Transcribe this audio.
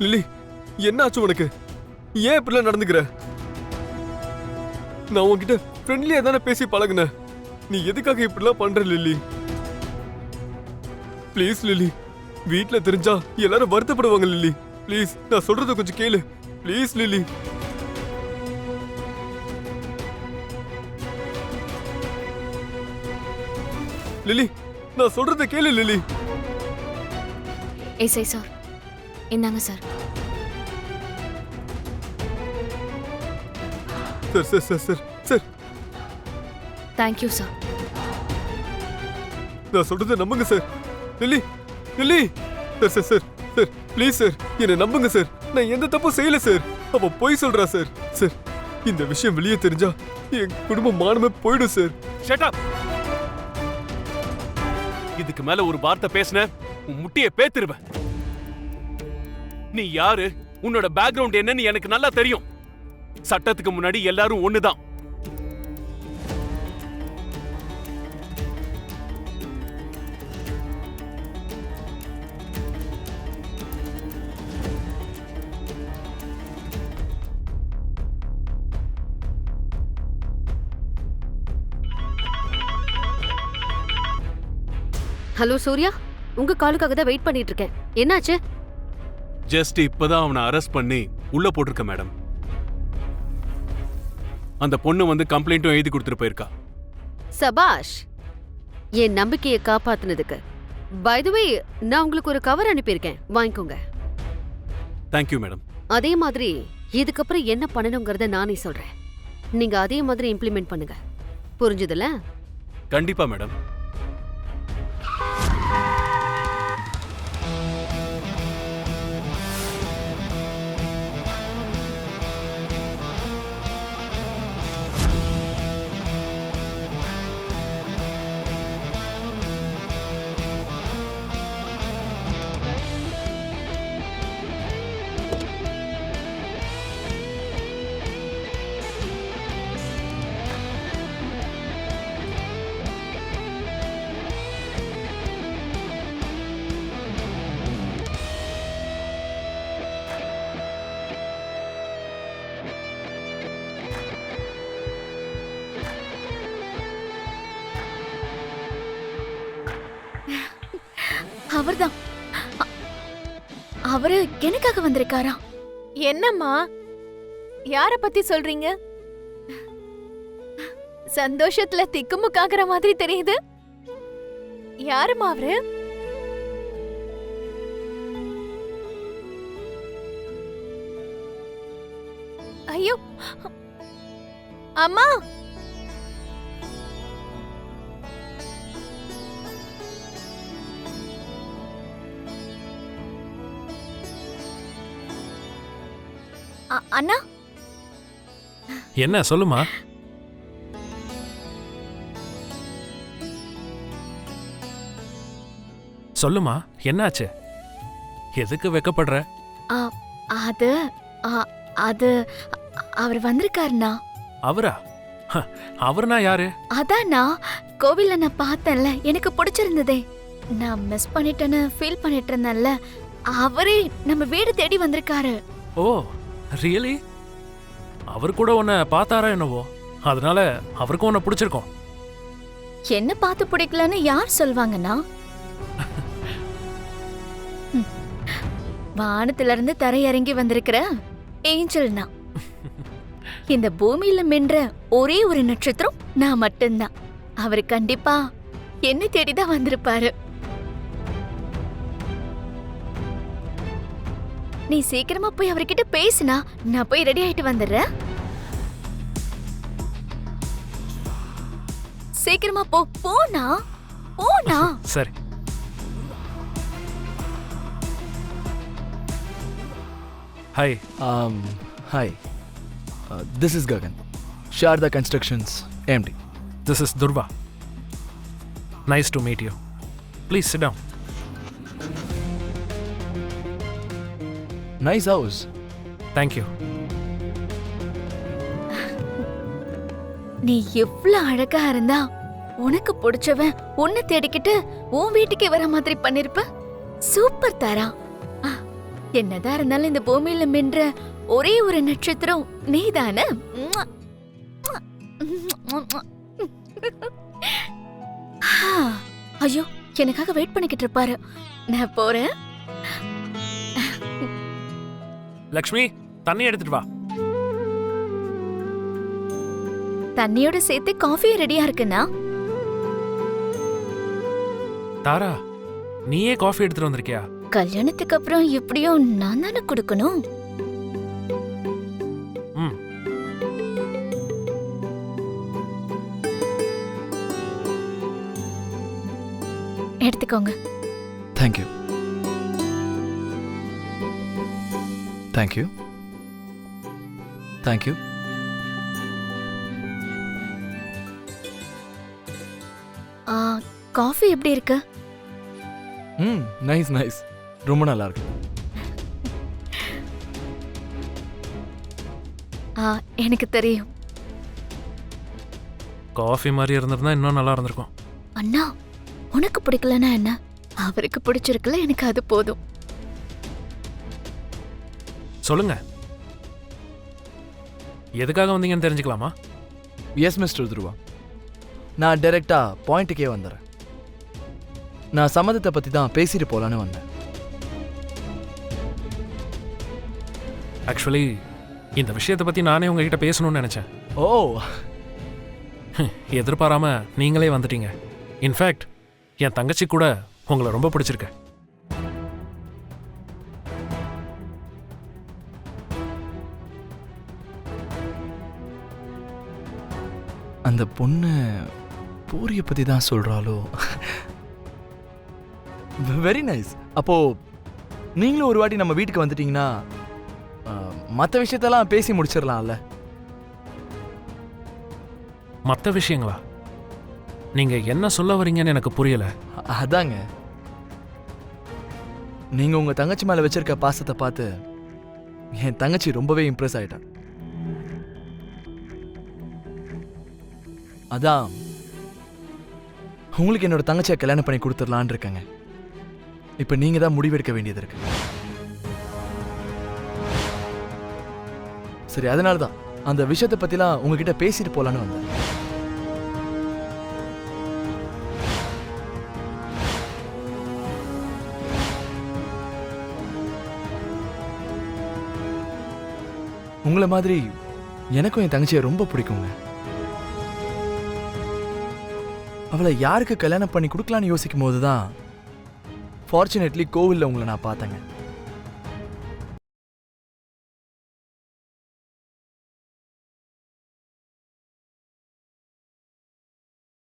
Lily, என்ன ஆச்சு உனக்கு? ஏன் இப்படிலாம் நடந்துக்கிற? நான் உன்கிட்ட ஃப்ரெண்ட்லியா தானே பேசி பழகுனேன். நீ எதுக்காக இப்படிலாம் பண்ற லில்லி? ப்ளீஸ் லில்லி, வீட்ல தெரிஞ்சா எல்லாரும் வருத்தப்படுவாங்க லில்லி. ப்ளீஸ், நான் சொல்றத கொஞ்சம் கேளு. Please lily. லில்லி, நான் சொல்றத கேளு லில்லி. எஸ்ஐ சார், இந்தாங்க sir. Sir sir sir sir sir thank you sir. நான் சொல்றத நம்புங்க sir. Lily, Lily. Sir sir sir sir please sir, என்னை நம்புங்க சார். நான் எந்த தப்பும் செய்யல சார். அவ பொய் சொல்றா சார். சார், இந்த விஷயம் வெளியே தெரிஞ்சா என் குடும்பம் மானமே போயிடும் சார். Shut up. இதுக்கு மேல ஒரு வார்த்தை பேசுன உன் முட்டியை பேத்துருவேன். நீ யாரு, உன்னோட பேக்ரவுண்ட் என்னன்னு எனக்கு நல்லா தெரியும். சட்டத்துக்கு முன்னாடி எல்லாரும் ஒண்ணுதான். ஹலோ சூர்யா, உங்க காலுக்காக தான் வெயிட் பண்ணிட்டு இருக்கேன். என்னாச்சு? ஜஸ்ட் இப்பதான் அவனை அரெஸ்ட் பண்ணி உள்ள போட்டிருக்க மேடம். அந்த பொண்ணு வந்து கம்ப்ளைண்ட்டும் எழுதி கொடுத்துட்டு போயிருக்கா. சபாஷ், என் நம்பிக்கையை காப்பாத்துனதுக்கு. பை தி வே, நான் உங்களுக்கு ஒரு கவர் அனுப்பியிருக்கேன், வாங்கிக்கோங்க. Thank you madam. அதே மாதிரி இதுக்கப்புறம் என்ன பண்ணணுங்கிறத நானே சொல்றேன். நீங்க அதே மாதிரி இம்ப்ளிமெண்ட் பண்ணுங்க. புரிஞ்சுதுல? கண்டிப்பா மேடம். அவர்தான். அவரு எனக்காக வந்திருக்காரா? என்னம்மா, யார பத்தி சொல்றீங்க? சந்தோஷத்துல திக்குமுக்காகிற மாதிரி தெரியுது. யாருமா அவரு? ஐயோ அம்மா, அண்ணா. என்ன சொல்லுமா? சொல்லுமா, என்னாச்சு? எதுக்கு வெக்கப்படுற? அது அது அவர் வந்திருக்காருண்ணா. அவரா? அவர்னா யாரு? அதாண்ணா, கோவில்ல நான் பார்த்தேன்ல, எனக்கு பிடிச்சிருந்ததே. நான் மிஸ் பண்ணிட்டேன்னு ஃபீல் பண்ணிட்டு இருந்தேன்ல, அவரே நம்ம வீடு தேடி வந்திருக்காரு. ஓ ரியலி? அவர் கூட உன்னை பார்த்தாரா என்னவோ, அதனால அவருக்கும் உன்னை பிடிச்சிருக்கோம். என்ன பார்த்து பிடிக்கலன்னு யார் சொல்வாங்கண்ணா? வானத்துல இருந்து தரையிறங்கி வந்திருக்கிற ஏஞ்சல்னா. இந்த பூமியில மின்ற ஒரே ஒரு நட்சத்திரம் நான் மட்டும்தான். அவர் கண்டிப்பா என்ன தேடிதான் வந்திருப்பாரு. நீ சீக்கிரமா போய் அவர்கிட்ட பேசுனா, நான் போய் ரெடி ஆயிட்டு வந்துடுறேன். சீக்கிரமா போனா போனா. சரி. Hi. Hi. This is Gagan. Sharda Constructions, MD. This is Durva. Nice to meet you. Please sit down. Nice house. Thank you. நீ எவ்வளவு அழகா இருந்தா உனக்கு பிடிச்சவன் உன்னை தேடிக்கிட்டு உன் வீட்டுக்கு வர மாதிரி பண்ணிருப்ப. சூப்பர் தாரா. என்னதான் இருந்தாலும் இந்த பூமியில மின்ற ஒரே ஒரு நட்சத்திரம் நீதானே. ஐயோ, எனக்காக வெயிட் பண்ணிக்கிட்டு இருப்பாரு. நான் போறேன். லக்ஷ்மி, தண்ணி எடுத்துட்டு வா. தண்ணியோட சேர்த்து காஃபியும் ரெடியா இருக்குண்ணா. தாரா, நீயே காஃபி எடுத்துட்டு வந்திருக்கியா? கல்யாணத்துக்கு அப்புறம் எப்படியும் நான் தானே கொடுக்கணும். ம். எடுத்துக்கோங்க. தேங்க்யூ. தேங்க்யூ. தேங்க்யூ. காஃபி எப்படி இருக்கு? நைஸ் நைஸ், ரொம்ப நல்லா இருக்கு. எனக்கு தெரியும். காஃபி மாதிரி இருந்திருந்தா இன்னும் நல்லா இருந்திருக்கும். அண்ணா, உனக்கு பிடிக்கலன்னா என்ன, அவருக்கு பிடிச்சிருக்குல, எனக்கு அது போதும். சொல்லுங்க, எதுக்காக வந்தீங்கன்னு தெரிஞ்சுக்கலாமா? எஸ் மிஸ்டர் துருவா, நான் டைரக்டா பாயிண்ட்டுக்கே வந்துடுறேன். நான் சம்மதத்தை பற்றி தான் பேசிட்டு போகலான்னு வந்தேன். ஆக்சுவலி இந்த விஷயத்தை பற்றி நானே உங்ககிட்ட பேசணும்னு நினச்சேன். ஓ, எதிர்பாராம நீங்களே வந்துட்டீங்க. இன்ஃபேக்ட் என் தங்கச்சி கூட உங்களை ரொம்ப பிடிச்சிருக்கு. அந்த பொண்ணு பூரியை பற்றி தான் சொல்கிறாளோ? Very nice. அப்போ நீங்களும் ஒரு வாட்டி நம்ம வீட்டுக்கு வந்துட்டீங்கன்னா மற்ற விஷயத்தெல்லாம் பேசி முடிச்சிடலாம்ல. மற்ற விஷயங்களா? நீங்க என்ன சொல்ல வரீங்கன்னு எனக்கு புரியல. அதாங்க, நீங்க உங்க தங்கச்சி மேல வச்சிருக்க பாசத்தை பார்த்து என் தங்கச்சி ரொம்பவே இம்ப்ரெஸ் ஆயிட்டான். அதான் உங்களுக்கு என்னோட தங்கச்சியை கல்யாணம் பண்ணி கொடுத்துடலான் இருக்கேங்க. இப்ப நீங்க தான் முடிவெடுக்க வேண்டியது இருக்கு. சரி, அதனால தான் அந்த விஷயத்தை பத்திலாம் உங்ககிட்ட பேசிட்டு போலான்னு வந்தேன். உங்களை மாதிரி எனக்கும் என் தங்கச்சியை ரொம்ப பிடிக்குங்க. அவளை யாருக்கு கல்யாணம் பண்ணி கொடுக்கலான்னு யோசிக்கும் போது தான் ஃபார்ச்சுனேட்லி கோவிலில் உங்களை நான் பார்த்தேங்க.